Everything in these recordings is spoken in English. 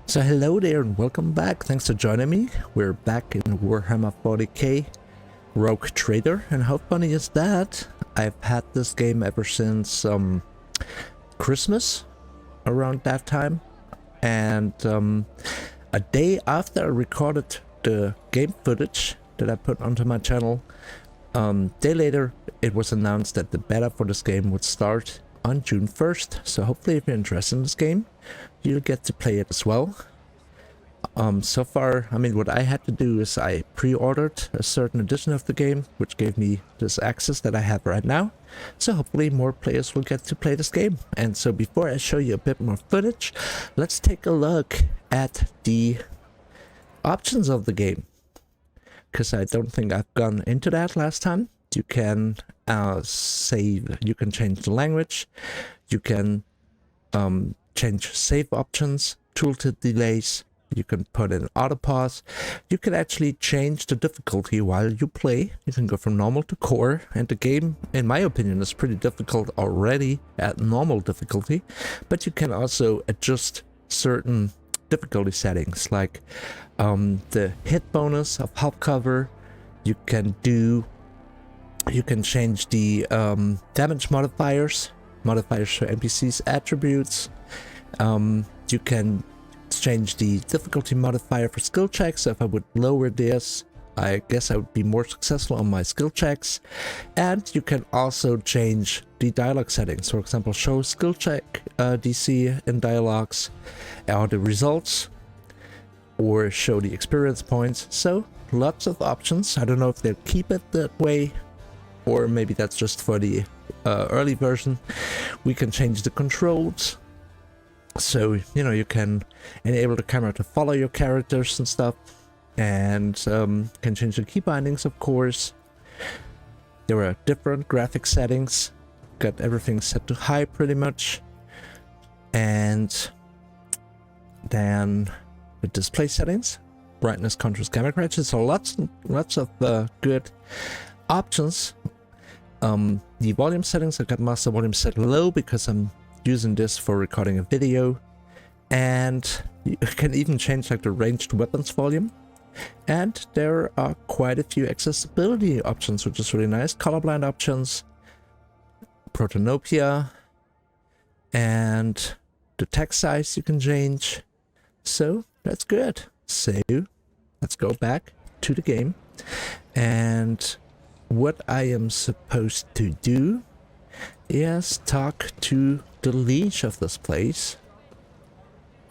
So hello there and welcome back. Thanks for joining me. We're back in Warhammer 40k Rogue Trader, and how funny is that? I've had this game ever since Christmas, around that time, and a day after I recorded the game footage that I put onto my channel, day later it was announced that the beta for this game would start on June 1st. So hopefully if you're interested in this game, you'll get to play it as well. So far, I mean, what I had to do is I pre-ordered a certain edition of the game, which gave me this access that I have right now. So hopefully more players will get to play this game. And so before I show you a bit more footage, let's take a look at the options of the game, because I don't think I've gone into that last time. You can save, you can change the language, you can change save options, tooltip delays, you can put in auto pause, you can actually change the difficulty while you play. You can go from normal to core, and the game, in my opinion, is pretty difficult already at normal difficulty, but you can also adjust certain difficulty settings, like the hit bonus of hop cover. You can change the damage modifiers for NPCs attributes. You can change the difficulty modifier for skill checks. So if I would lower this, I guess I would be more successful on my skill checks. And you can also change the dialogue settings. For example, show skill check DC in dialogues, or the results, or show the experience points. So lots of options. I don't know if they'll keep it that way, or maybe that's just for the early version. We can change the controls. So, you know, you can enable the camera to follow your characters and stuff, and can change the key bindings, of course. There are different graphic settings. Got everything set to high pretty much. And then the display settings, brightness, contrast, gamma correction. So lots of good options. The volume settings, I got master volume set low because I'm using this for recording a video, and you can even change like the ranged weapons volume. And there are quite a few accessibility options, which is really nice. Colorblind options, protanopia, and the text size you can change. So that's good. So let's go back to the game, and what I am supposed to do is talk to the liege of this place.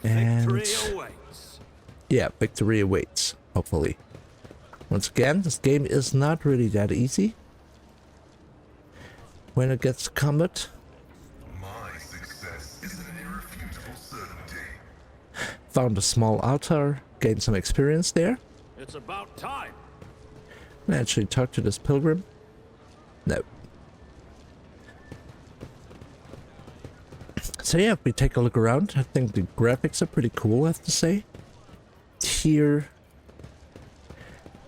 And victory awaits. Yeah, victory awaits, hopefully. Once again, this game is not really that easy when it gets to combat. My success is an irrefutable certainty. Found a small altar, gained some experience there. It's about time. And actually talk to this pilgrim. No. So yeah, if we take a look around, I think the graphics are pretty cool, I have to say. Here,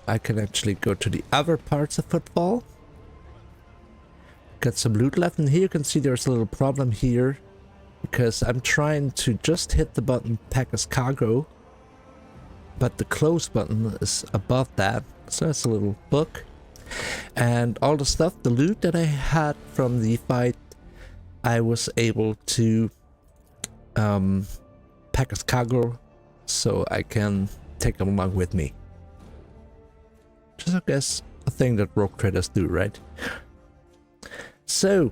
I can actually go to the other parts of Footfall. Got some loot left, and here you can see there's a little problem here, because I'm trying to just hit the button pack as cargo, but the close button is above that, so that's a little bug. And all the stuff, the loot that I had from the fight, I was able to pack as cargo, so I can take them along with me. Just, I guess, a thing that rogue traders do, right? So,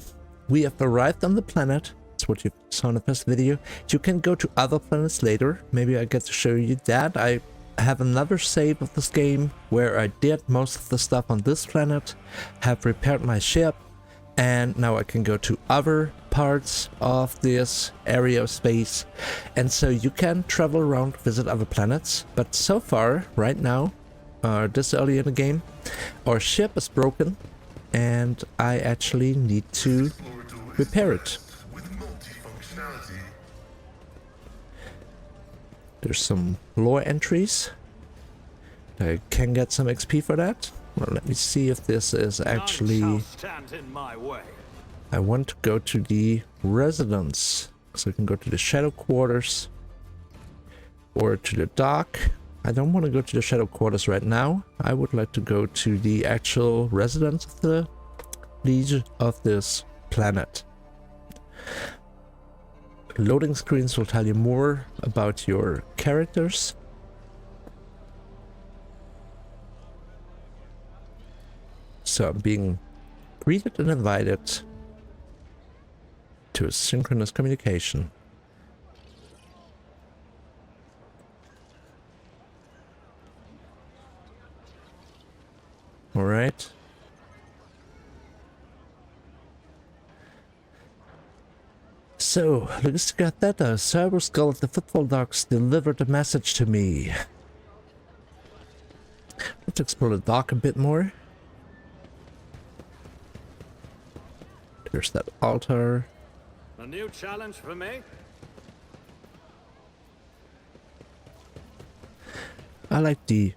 we have arrived on the planet. That's what you saw in the first video. You can go to other planets later. Maybe I get to show you that. I have another save of this game where I did most of the stuff on this planet, have repaired my ship, and now I can go to other parts of this area of space. And so you can travel around, visit other planets. But so far, right now, this early in the game, our ship is broken, and I actually need to repair it. There's some lore entries. I can get some XP for that. Well, let me see if this is actually... I want to go to the residence, so I can go to the shadow quarters. or to the dock. I don't want to go to the shadow quarters right now. I would like to go to the actual residence of the liege of this planet. Loading screens will tell you more about your characters. So I'm being greeted and invited to a synchronous communication. All right. So, logistic data, Cyber Skull at the Footfall docks delivered a message to me. Let's explore the dock a bit more. There's that altar. A new challenge for me? I like the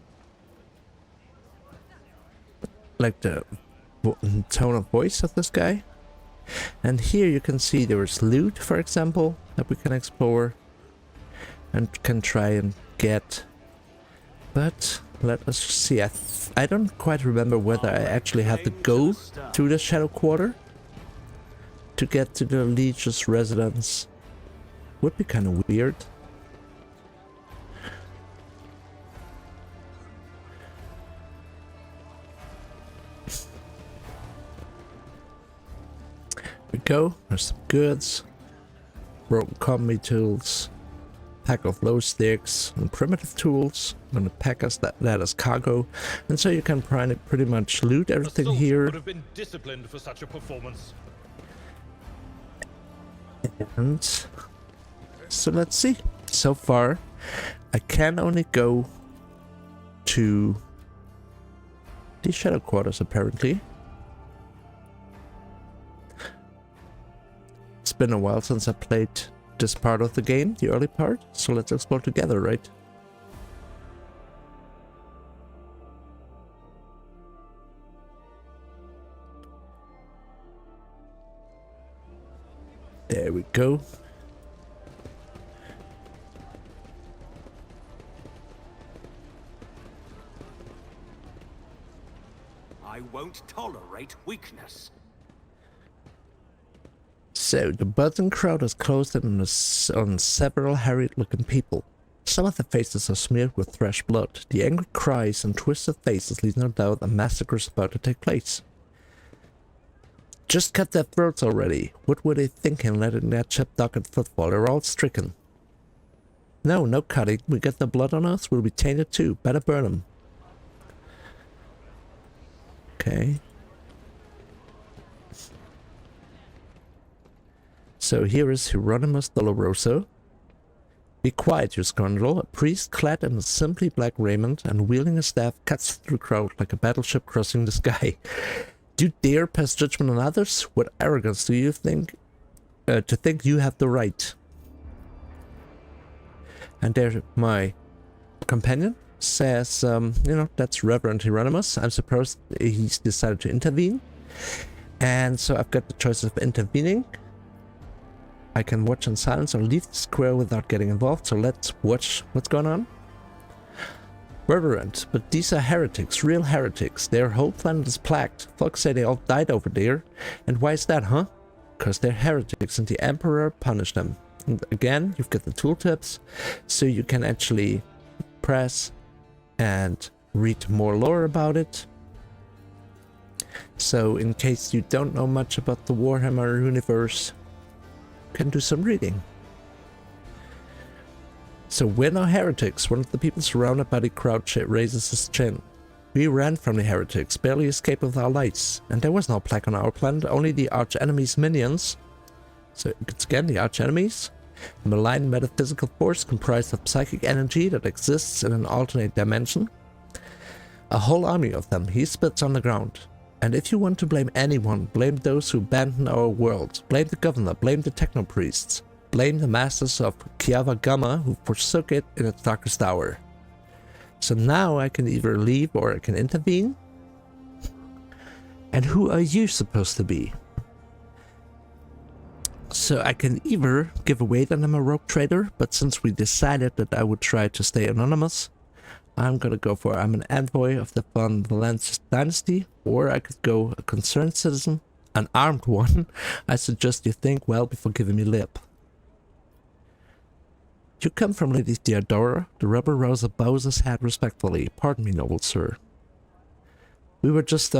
tone of voice of this guy. And here you can see there's loot, for example, that we can explore and can try and get. But let us see. I don't quite remember whether I actually had to go to the Shadow Quarter to get to the Liege's residence. Would be kind of weird. We go, there's some goods, broken combi tools, pack of low sticks, and primitive tools. I'm gonna pack us that as cargo, and so you can pretty much loot everything here. Would have been disciplined for such a performance. And so let's see. So far, I can only go to the Shadow Quarters apparently. It's been a while since I played this part of the game, the early part, so let's explore together, right? There we go. I won't tolerate weakness. So, the buzzing crowd is closed in on several harried-looking people. Some of the faces are smeared with fresh blood. The angry cries and twisted faces leave no doubt a massacre is about to take place. Just cut their throats already. What were they thinking letting that ship dock at Footfall? They're all stricken. No, no cutting. We get the blood on us, we'll be tainted too. Better burn them. Okay. So here is Hieronymus Doloroso. Be quiet, you scoundrel. A priest clad in a simply black raiment and wielding a staff cuts through the crowd like a battleship crossing the sky. Do you dare pass judgment on others? What arrogance do you think to think you have the right? And there my companion says, you know, that's Reverend Hieronymus. I'm surprised he's decided to intervene. And so I've got the choice of intervening. I can watch in silence or leave the square without getting involved, so let's watch what's going on. Reverend, but these are heretics, real heretics. Their whole planet is plagued. Folks say they all died over there. And why is that, huh? Because they're heretics and the Emperor punished them. And again, you've got the tooltips, so you can actually press and read more lore about it. So in case you don't know much about the Warhammer universe, you can do some reading. So we're now heretics. One of the people surrounded by the crowd raises his chin. We ran from the heretics, barely escaped with our lives. And there was no plague on our planet, only the arch-enemy's minions. So it's again the arch-enemies. A malign metaphysical force comprised of psychic energy that exists in an alternate dimension. A whole army of them. He spits on the ground. And if you want to blame anyone, blame those who abandoned our world. Blame the governor, blame the techno-priests. Blame the masters of Kiava Gamma who forsook it in its darkest hour. So now I can either leave or I can intervene. And who are you supposed to be? So I can either give away that I'm a rogue trader, but since we decided that I would try to stay anonymous, I'm gonna go for I'm an envoy of the Von Valence dynasty, or I could go a concerned citizen, an armed one. I suggest you think well before giving me lip. You come from Lady Theodora. The rebel rouser bows his head respectfully. Pardon me, noble sir. We were just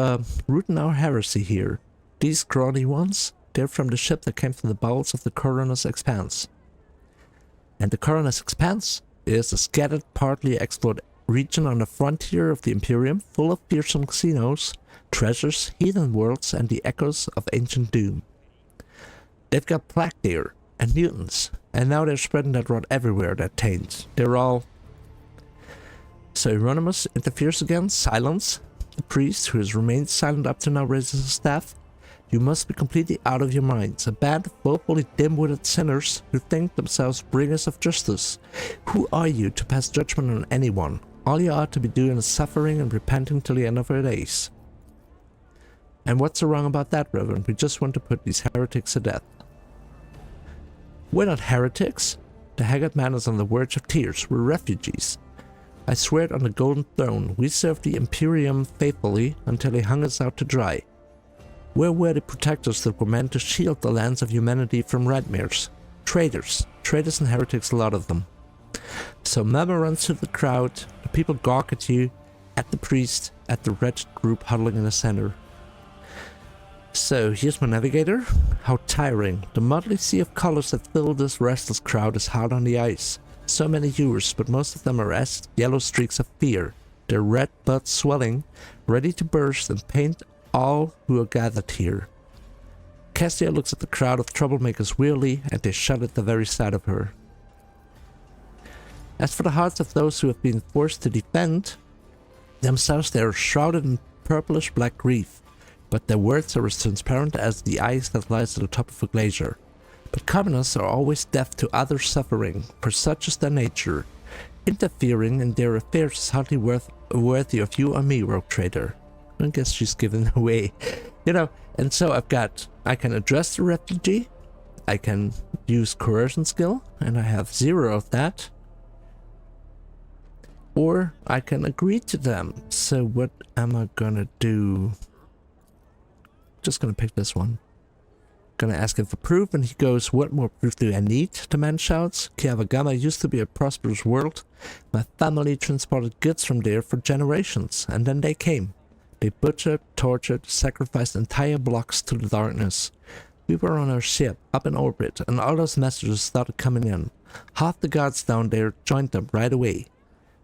rooting our heresy here. These scrawny ones, they're from the ship that came from the bowels of the Coroner's Expanse. And the Coroner's Expanse is a scattered, partly explored region on the frontier of the Imperium, full of fearsome casinos, treasures, heathen worlds, and the echoes of ancient doom. They've got plague there, and mutants, and now they're spreading that rot everywhere, that taint. They're all... So Euronymous interferes again. Silence. The priest, who has remained silent up to now, raises his staff. You must be completely out of your minds. A band of woefully dim-witted sinners who think themselves bringers of justice. Who are you to pass judgment on anyone? All you ought to be doing is suffering and repenting till the end of your days. And what's so wrong about that, Reverend? We just want to put these heretics to death. We're not heretics. The haggard man is on the verge of tears. We're refugees. I swear it on the golden throne. We served the Imperium faithfully until he hung us out to dry. Where were the protectors that were meant to shield the lands of humanity from nightmares? Traitors. Traitors and heretics, a lot of them. So Mama runs through the crowd. The people gawk at you, at the priest, at the wretched group huddling in the center. So here's my navigator. How tiring. The motley sea of colors that fill this restless crowd is hard on the ice. So many viewers, but most of them are as yellow streaks of fear. Their red buds swelling, ready to burst and paint all who are gathered here. Cassia looks at the crowd of troublemakers wearily, and they shudder at the very sight of her. As for the hearts of those who have been forced to defend themselves, they are shrouded in purplish black grief, but their words are as transparent as the ice that lies at the top of a glacier. But commoners are always deaf to others' suffering, for such is their nature. Interfering in their affairs is hardly worthy of you or me, rogue trader. I guess she's given away. You know, and so I can address the refugee, I can use coercion skill, and I have 0 of that. Or I can agree to them. So what am I gonna do? Just gonna pick this one. Gonna ask him for proof, and he goes, what more proof do I need? The man shouts. Kiavagama used to be a prosperous world. My family transported goods from there for generations, and then they came. They butchered, tortured, sacrificed entire blocks to the darkness. We were on our ship, up in orbit, and all those messages started coming in. Half the guards down there joined them right away.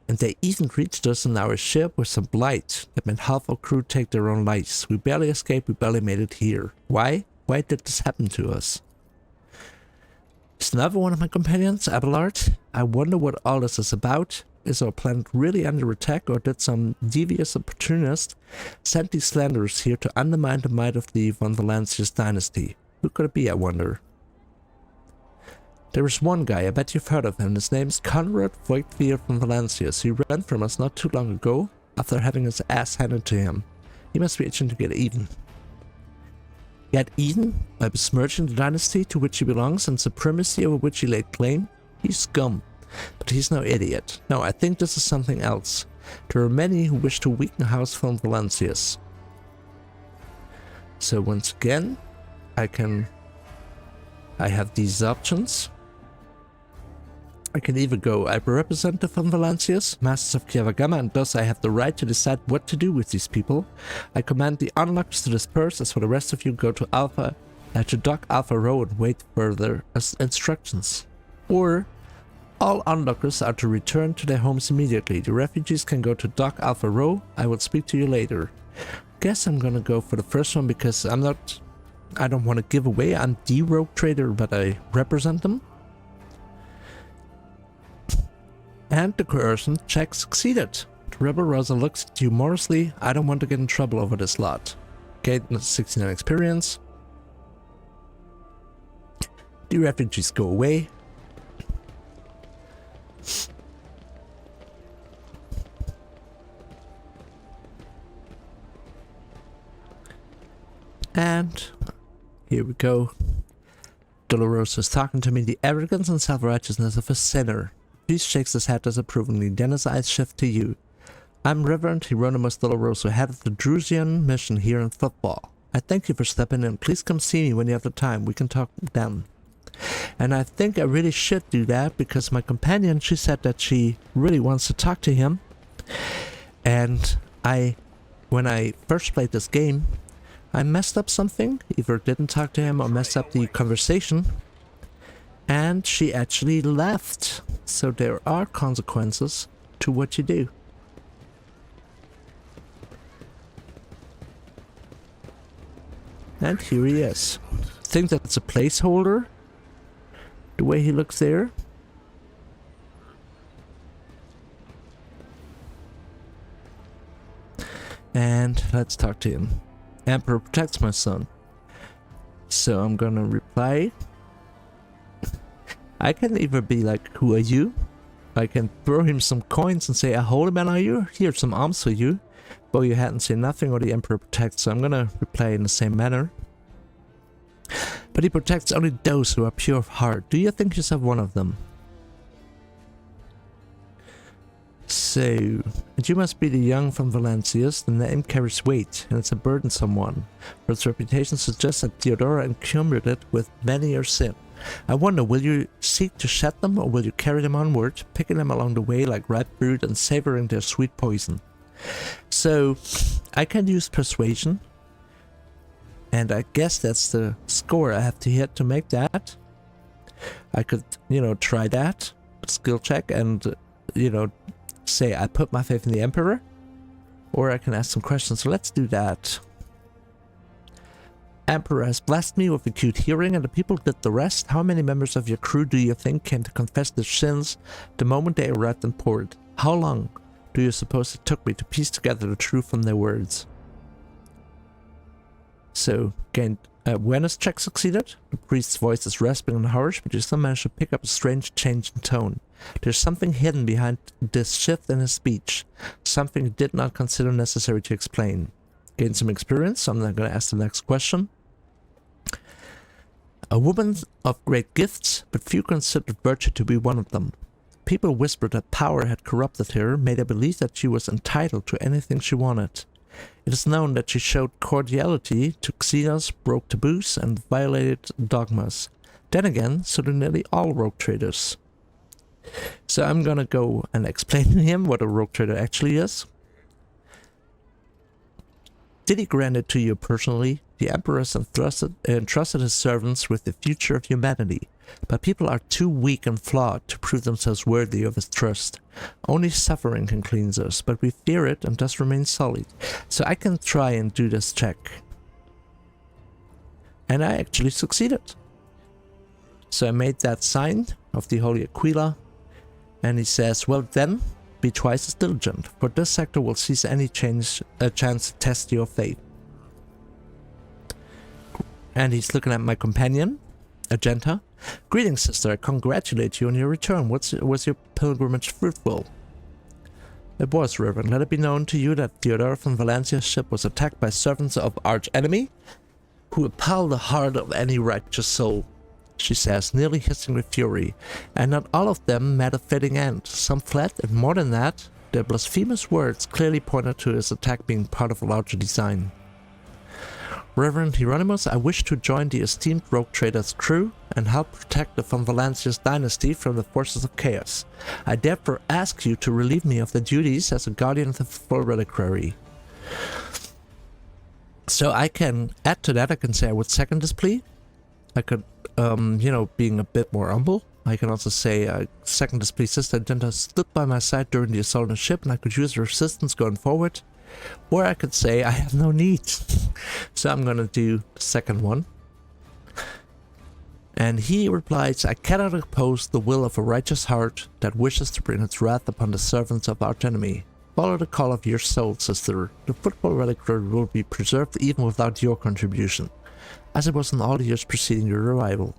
And they even reached us in our ship with some blight that made half our crew take their own lives. We barely escaped, we barely made it here. Why? Why did this happen to us? Is another one of my companions, Abelard? I wonder what all this is about. Is our planet really under attack, or did some devious opportunist send these slanderers here to undermine the might of the Von Valancius dynasty? Who could it be, I wonder? There is one guy, I bet you've heard of him. His name's Conrad Voigtvier von Valancius. He ran from us not too long ago after having his ass handed to him. He must be itching to get even. Get even? By besmirching the dynasty to which he belongs and supremacy over which he laid claim? He's scum. But he's no idiot. No, I think this is something else. There are many who wish to weaken House von Valancius. So once again, I have these options. I can either go, I represent the Von Valancius, Masters of Kiavagama, and thus I have the right to decide what to do with these people. I command the onlookers to disperse, as for the rest of you, go to Dock Alpha Row and wait further instructions. Or all onlookers are to return to their homes immediately. The refugees can go to Dock Alpha Row. I will speak to you later. Guess I'm gonna go for the first one because I don't want to give away. I'm the rogue trader, but I represent them. And the coercion check succeeded. The rebel Rosa looks at you morosely. I don't want to get in trouble over this lot. Gain 69 experience. The refugees go away. And here we go. Dolorosa is talking to me, the arrogance and self-righteousness of a sinner. Priest shakes his head disapprovingly, then his eyes shift to you. I'm Reverend Hieronymus Doloroso, head of the Drusian mission here in Footfall. I thank you for stepping in. Please come see me when you have the time. We can talk then. And I think I really should do that because my companion, she said that she really wants to talk to him. And when I first played this game, I messed up something. Either didn't talk to him or messed up the conversation. And she actually left. So there are consequences to what you do. And here he is. Think that it's a placeholder? The way he looks there? And let's talk to him. Emperor protects my son. So I'm gonna reply. I can either be like, who are you? I can throw him some coins and say, a holy man are you? Here's some alms for you. Bow your head and say nothing, or the Emperor protects. So I'm gonna reply in the same manner. But he protects only those who are pure of heart. Do you think yourself one of them? So, and you must be the young from Valencius. The name carries weight, and it's a burdensome one. For its reputation suggests that Theodora encumbered it with many your sin. I wonder, will you seek to shed them, or will you carry them onward, picking them along the way like ripe fruit and savoring their sweet poison? So, I can use persuasion, and I guess that's the score I have to hit to make that. I could, try that, skill check, and, say I put my faith in the Emperor, or I can ask some questions. So let's do that. Emperor has blessed me with acute hearing, and the people did the rest. How many members of your crew do you think came to confess their sins the moment they arrived in port? How long do you suppose it took me to piece together the truth from their words? So, gained awareness check succeeded. The priest's voice is rasping and harsh, but you still managed to pick up a strange change in tone. There's something hidden behind this shift in his speech, something you did not consider necessary to explain. Gain some experience, so I'm not going to ask the next question. A woman of great gifts, but few considered virtue to be one of them. People whispered that power had corrupted her, made her believe that she was entitled to anything she wanted. It is known that she showed cordiality to Xenos, broke taboos, and violated dogmas. Then again, so do nearly all rogue traders. So I'm gonna go and explain to him what a rogue trader actually is. Did he grant it to you personally? The Emperor has entrusted his servants with the future of humanity, but people are too weak and flawed to prove themselves worthy of his trust. Only suffering can cleanse us, but we fear it and thus remain solid. So I can try and do this check. And I actually succeeded. So I made that sign of the Holy Aquila, and he says, well then, be twice as diligent, for this sector will seize any chance to test your faith. And he's looking at my companion, Agenta. Greetings, sister. I congratulate you on your return. Was your pilgrimage fruitful? It was, Reverend. Let it be known to you that Theodora from Valencia's ship was attacked by servants of arch-enemy, who appall the heart of any righteous soul, she says, nearly hissing with fury. And not all of them met a fitting end. Some fled, and more than that, their blasphemous words clearly pointed to his attack being part of a larger design. Reverend Hieronymus, I wish to join the esteemed rogue trader's crew and help protect the von Valencius dynasty from the forces of chaos. I therefore ask you to relieve me of the duties as a guardian of the Footfall reliquary. So I can add to that, I can say I would second this plea. I could, being a bit more humble, I can also say I second this plea. Sister Agenta stood by my side during the assault on the ship, and I could use her assistance going forward. Or I could say I have no need. So I'm gonna do the second one. And he replies, I cannot oppose the will of a righteous heart that wishes to bring its wrath upon the servants of our enemy. Follow the call of your soul, sister. The Footfall reliquary will be preserved even without your contribution, as it was in all the years preceding your arrival.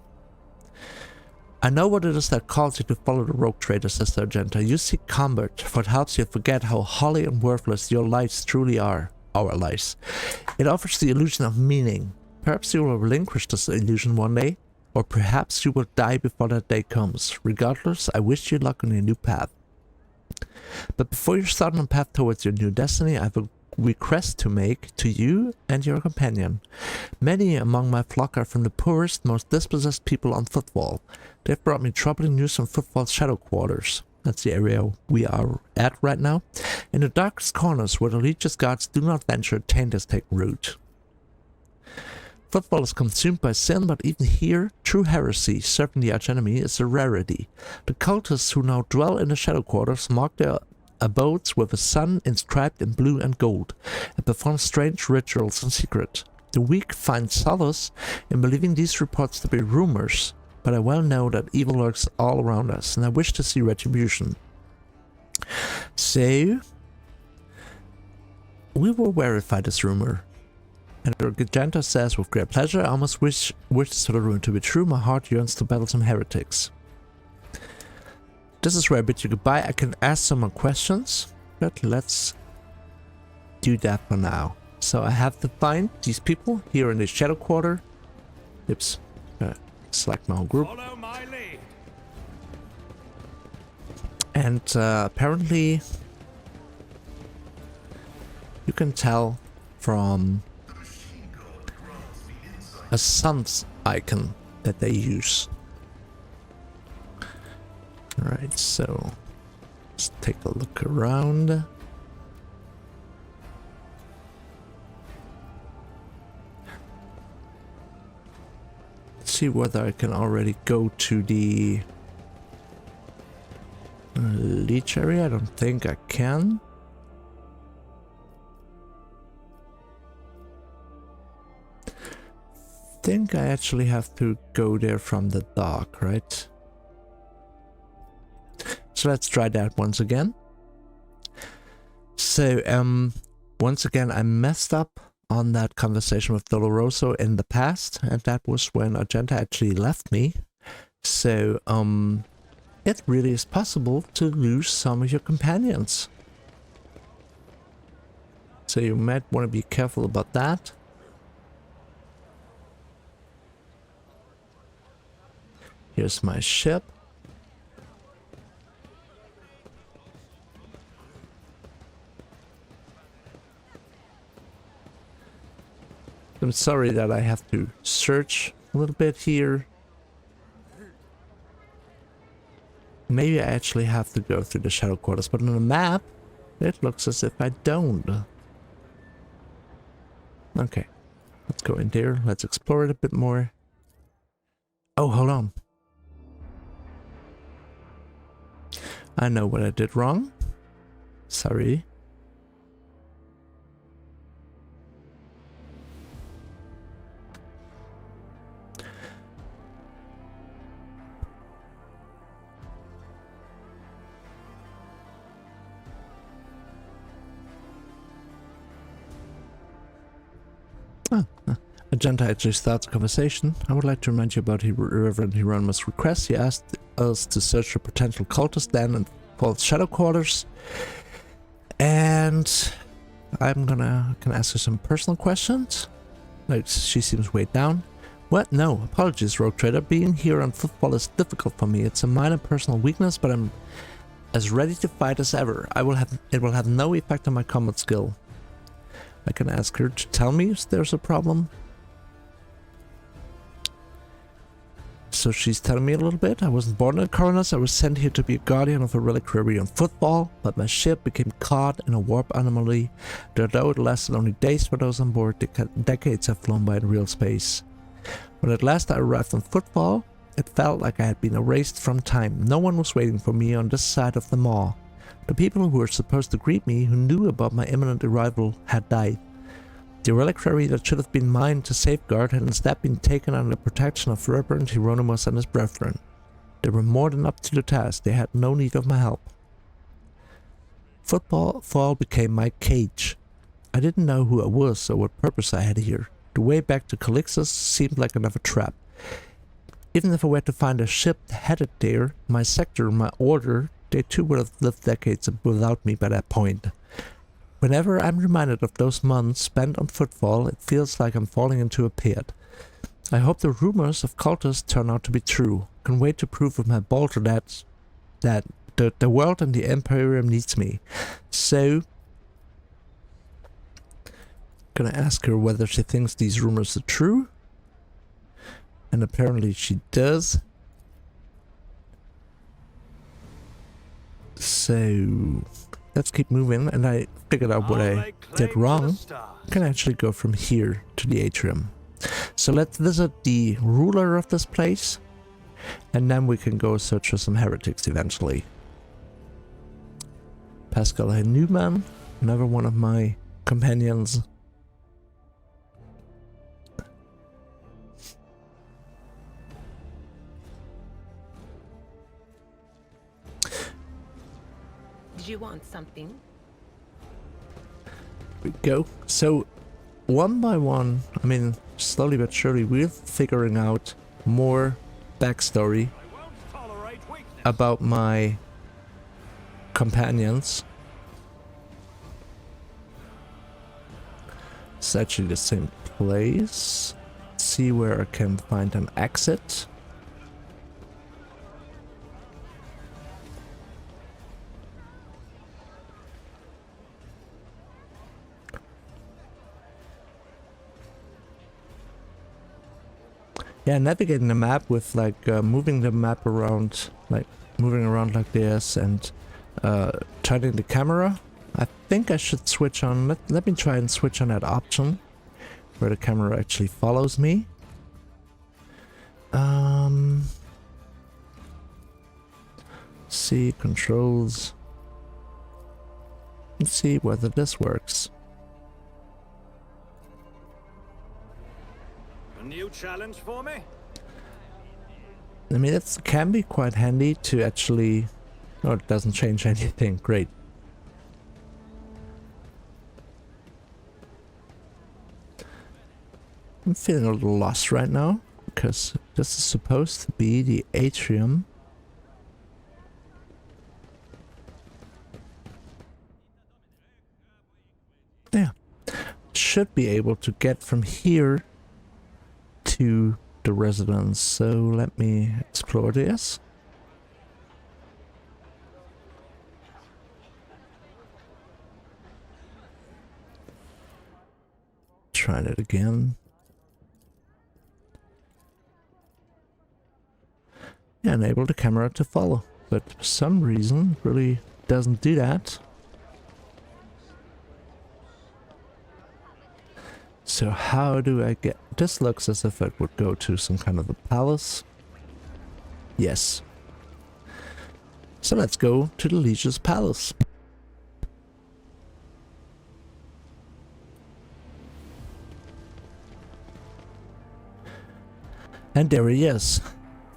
I know what it is that calls you to follow the rogue trader, Sister Agenta. You seek combat, for it helps you forget how holly and worthless your lives truly are. Our lives. It offers the illusion of meaning. Perhaps you will relinquish this illusion one day. Or perhaps you will die before that day comes. Regardless, I wish you luck on your new path. But before you start on the path towards your new destiny, I have a request to make to you and your companion. Many among my flock are from the poorest, most dispossessed people on Footfall. They've brought me troubling news from Footfall's shadow quarters. That's the area we are at right now. In the darkest corners where the Legion's guards do not venture, tainters take root. Footfall is consumed by sin, but even here, true heresy, serving the archenemy, is a rarity. The cultists who now dwell in the shadow quarters mark their abodes with a sun inscribed in blue and gold, and perform strange rituals in secret. The weak find solace in believing these reports to be rumors, but I well know that evil lurks all around us, and I wish to see retribution. So, we will verify this rumor. And Argenta says, with great pleasure, I almost wish this rumor to be true. My heart yearns to battle some heretics. This is where I bid you goodbye. I can ask some more questions, but let's do that for now. So I have to find these people here in the shadow quarter. Oops. Select my whole group. Follow my lead. And apparently you can tell from a sun's icon that they use. Alright, so let's take a look around. Let's see whether I can already go to the leech area. I don't think I can. I think I actually have to go there from the dock, right? So let's try that once again. So, once again, I messed up on that conversation with Doloroso in the past, and that was when Argenta actually left me. So, it really is possible to lose some of your companions. So you might want to be careful about that. Here's my ship. I'm sorry that I have to search a little bit here. Maybe I actually have to go through the shadow quarters, but on the map, it looks as if I don't. Okay, let's go in there. Let's explore it a bit more. Oh, hold on. I know what I did wrong. Sorry. Argenta actually starts a conversation. I would like to remind you about Reverend Hieronymus' request. He asked us to search for potential cultists then and Paul's shadow quarters. And can ask her some personal questions. Like, she seems weighed down. What? No, apologies, Rogue Trader. Being here on Footfall is difficult for me. It's a minor personal weakness, but I'm as ready to fight as ever. It will have no effect on my combat skill. I can ask her to tell me if there's a problem. So she's telling me a little bit. I wasn't born in a Coronas. I was sent here to be a guardian of a reliquary on Footfall, but my ship became caught in a warp anomaly. Though it lasted only days for those on board, decades have flown by in real space. When at last I arrived on Footfall, it felt like I had been erased from time. No one was waiting for me on this side of the maw. The people who were supposed to greet me, who knew about my imminent arrival, had died. The reliquary that should have been mine to safeguard had instead been taken under the protection of Reverend Hieronymus and his brethren. They were more than up to the task. They had no need of my help. Footfall became my cage. I didn't know who I was or what purpose I had here. The way back to Calixtus seemed like another trap. Even if I were to find a ship headed there, my sector, my order, they too would have lived decades without me by that point. Whenever I'm reminded of those months spent on Footfall, it feels like I'm falling into a pit. I hope the rumors of cultists turn out to be true. Can wait to prove with my bolter that the world and the Imperium needs me. So, gonna ask her whether she thinks these rumors are true. And apparently she does. So, let's keep moving. And I figured out what I did wrong. I can actually go from here to the atrium. So let's visit the ruler of this place. And then we can go search for some heretics eventually. Pascal Newman, another one of my companions. Did you want something? We go. So, one by one, I mean, slowly but surely, we're figuring out more backstory I won't tolerate weakness. about my companions. It's actually the same place. See where I can find an exit. Yeah, navigating the map with like moving the map around, like moving around like this and turning the camera. I think I should switch on, let me try and switch on that option where the camera actually follows me. See, controls. Let's see whether this works. A new challenge for me? I mean, it can be quite handy to actually... Oh, it doesn't change anything. Great. I'm feeling a little lost right now, because this is supposed to be the atrium. Yeah. Should be able to get from here to the residence, so let me explore this. Try that again. Yeah, enable the camera to follow, but for some reason it really doesn't do that. So how do I get... This looks as if it would go to some kind of a palace. Yes. So let's go to the Liege's palace. And there he is.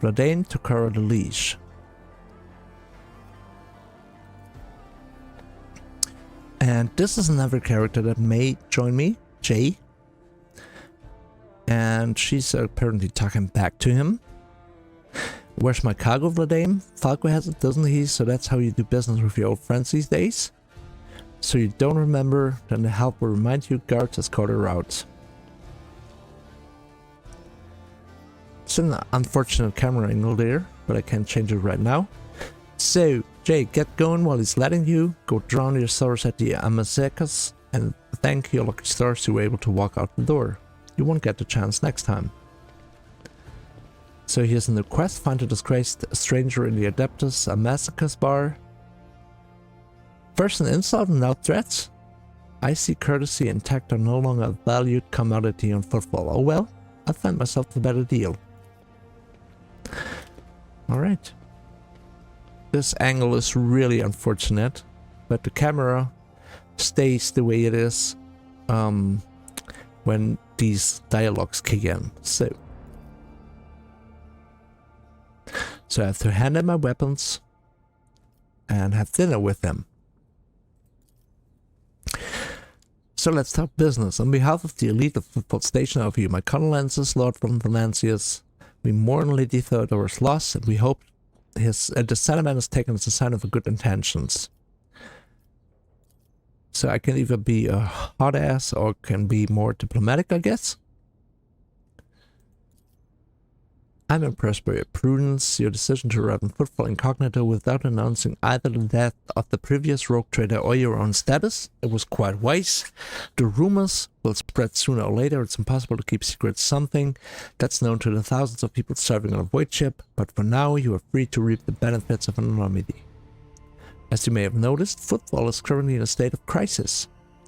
Vladane Tokara the Liege. And this is another character that may join me, Jay. And she's apparently talking back to him. Where's my cargo, Vladane? Falco has it, doesn't he? So that's how you do business with your old friends these days. So you don't remember, then the help will remind you guards escort her out. It's an unfortunate camera angle there, but I can't change it right now. So, Jay, get going while he's letting you. Go drown your sorrows at the Amazekas and thank your lucky stars you were able to walk out the door. You won't get the chance next time. So here's a new quest. Find a disgraced stranger in the Adeptus Amazekas bar. First an insult and now threats? I see courtesy and tact are no longer a valued commodity on Footfall. Oh well, I'll find myself a better deal. Alright. This angle is really unfortunate, but the camera stays the way it is when these dialogues kick in. So I have to hand in my weapons and have dinner with them. So let's talk business. On behalf of the elite of Footfall Station, I offer you my condolences, Lord von Valancius. We mourn Lady Theodora's loss, and we hope the sentiment is taken as a sign of good intentions. So I can either be a hot ass or can be more diplomatic, I guess. I'm impressed by your prudence. Your decision to arrive in Footfall incognito without announcing either the death of the previous rogue trader or your own status. It was quite wise. The rumors will spread sooner or later. It's impossible to keep secret something that's known to the thousands of people serving on a void ship, but for now you are free to reap the benefits of anonymity. As you may have noticed, Footfall is currently in a state of crisis.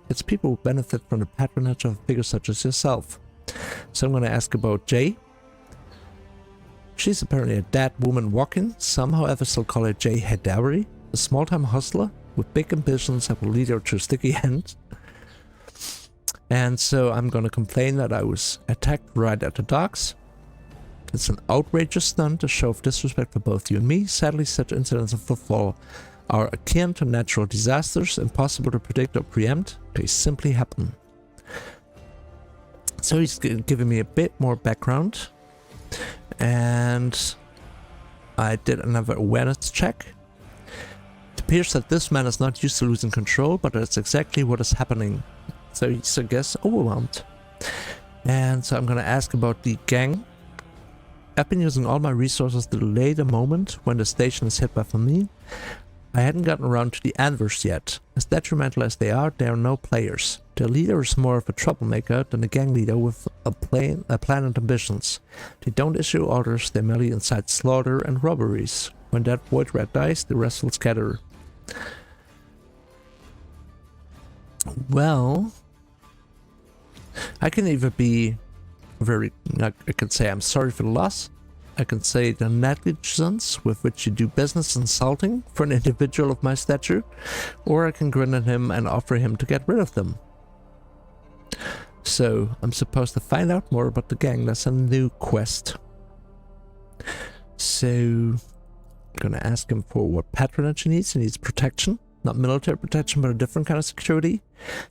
Its people will benefit from the patronage of figures such as yourself. So I'm going to ask about Jay. She's apparently a dead woman walking. Some, however, still call her Jay Hedari, a small-time hustler with big ambitions that will lead her to a sticky end. And so I'm going to complain that I was attacked right at the docks. It's an outrageous stunt, a show of disrespect for both you and me. Sadly, such incidents of Footfall are akin to natural disasters, impossible to predict or preempt. They simply happen. So he's giving me a bit more background. And I did another awareness check. It appears that this man is not used to losing control, but that's exactly what is happening. So he's, I guess, overwhelmed. And so I'm going to ask about the gang. I've been using all my resources to delay the moment when the station is hit by famine. I hadn't gotten around to the Anvers yet. As detrimental as they are no players. Their leader is more of a troublemaker than a gang leader with a plan and ambitions. They don't issue orders, they merely incite slaughter and robberies. When that void rat dies, the rest will scatter. Well, I can either be I can say I'm sorry for the loss. I can say the negligence with which you do business insulting for an individual of my stature, or I can grin at him and offer him to get rid of them. So I'm supposed to find out more about the gang. That's a new quest. So I'm gonna ask him for what patronage he needs. He needs protection. Not military protection, but a different kind of security.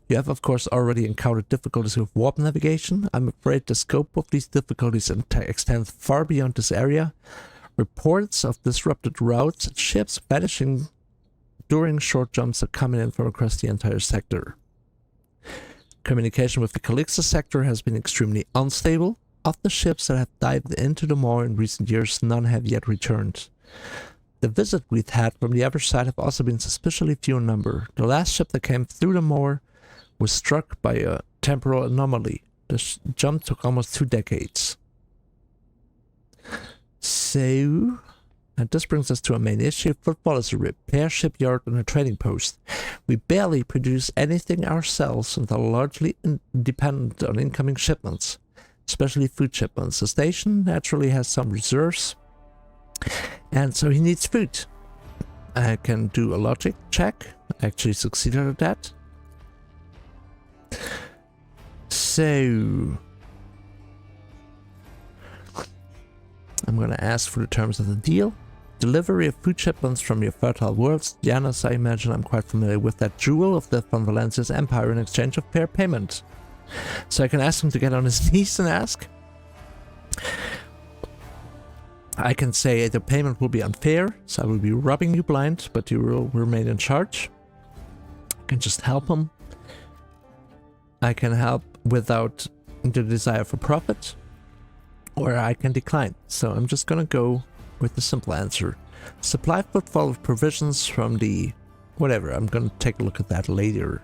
You have, of course, already encountered difficulties with warp navigation. I'm afraid the scope of these difficulties extends far beyond this area. Reports of disrupted routes and ships vanishing during short jumps are coming in from across the entire sector. Communication with the Calixa sector has been extremely unstable. Of the ships that have dived into the Maw in recent years, none have yet returned. The visit we've had from the other side have also been suspiciously few in number. The last ship that came through the Maw was struck by a temporal anomaly. The jump took almost 2 decades. So, and this brings us to our main issue. Footfall is a repair shipyard and a trading post. We barely produce anything ourselves and are largely dependent on incoming shipments, especially food shipments. The station naturally has some reserves, and so he needs food. I can do a logic check. I actually succeeded at that. So I'm going to ask for the terms of the deal. Delivery of food shipments from your fertile worlds. Janus, I imagine I'm quite familiar with that jewel of the Von Valencia's empire in exchange of fair payment. So I can ask him to get on his knees and ask. I can say the payment will be unfair, so I will be robbing you blind, but you will remain in charge. I can just help him. I can help without the desire for profit, or I can decline. So I'm just gonna go with the simple answer. Supply Footfall with provisions from the whatever. I'm gonna take a look at that later.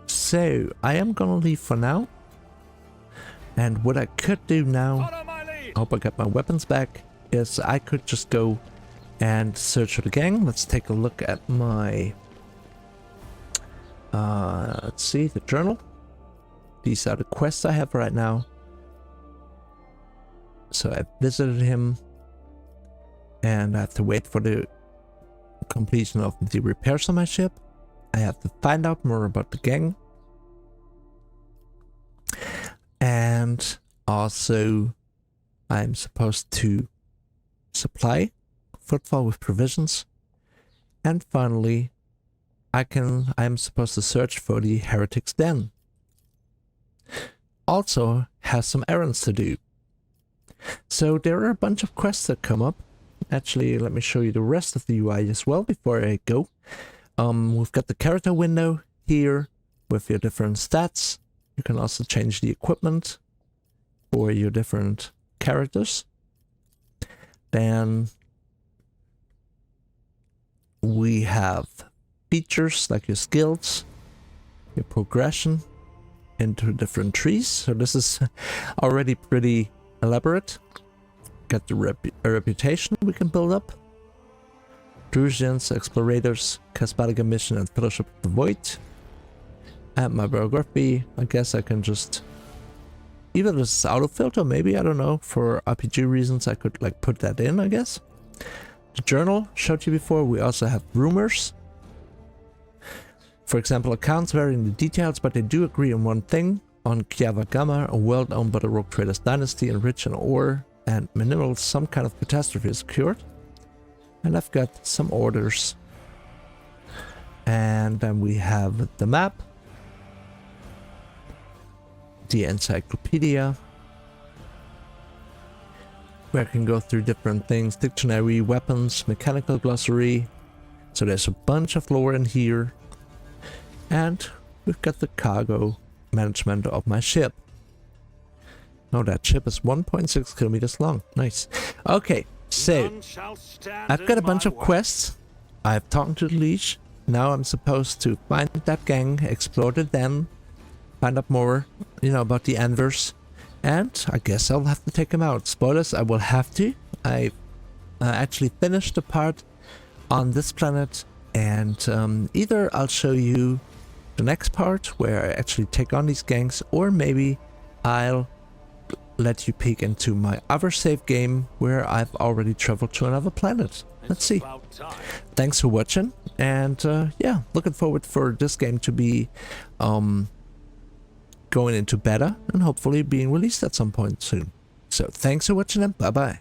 So I am gonna leave for now. And what I could do now, Follow my lead. I hope I got my weapons back, is I could just go and search for the gang. Let's take a look at my, let's see, the journal. These are the quests I have right now. So I visited him, and I have to wait for the completion of the repairs on my ship. I have to find out more about the gang. And also, I'm supposed to supply Footfall with provisions. And finally, I'm supposed to search for the Heretic's Den. Also, has some errands to do. So there are a bunch of quests that come up. Actually, let me show you the rest of the UI as well before I go. We've got the character window here with your different stats. You can also change the equipment. for your different characters. Then we have features like your skills, your progression into different trees. So this is already pretty elaborate. Got the reputation we can build up. Drusians, explorators, charismatic mission, and fellowship of the void. And my biography, I guess I can just, even this is auto-filter, maybe, I don't know, for RPG reasons I could like put that in, I guess. The journal showed you before. We also have rumors. For example, accounts vary in the details, but they do agree on one thing. On Kiava Gamma, a world owned by the Rogue Traders dynasty, enriched in ore and minerals, some kind of catastrophe is occurred. And I've got some orders. And then we have the map, the encyclopedia, where I can go through different things, dictionary, weapons, mechanical glossary. So there's a bunch of lore in here. And we've got the cargo management of my ship. Oh, that ship is 1.6 kilometers long. Nice. Okay, so None shall stand I've got a in bunch my of way. quests. I've talked to the leash. Now I'm supposed to find that gang, explore the den, find out more, about the Anvers, and I guess I'll have to take them out. Spoilers, I will have to. I actually finished the part on this planet, and either I'll show you the next part where I actually take on these gangs, or maybe I'll let you peek into my other save game where I've already traveled to another planet. Let's It's see. about time. Thanks for watching, and yeah, looking forward for this game to be going into beta and hopefully being released at some point soon. So thanks for watching and bye bye.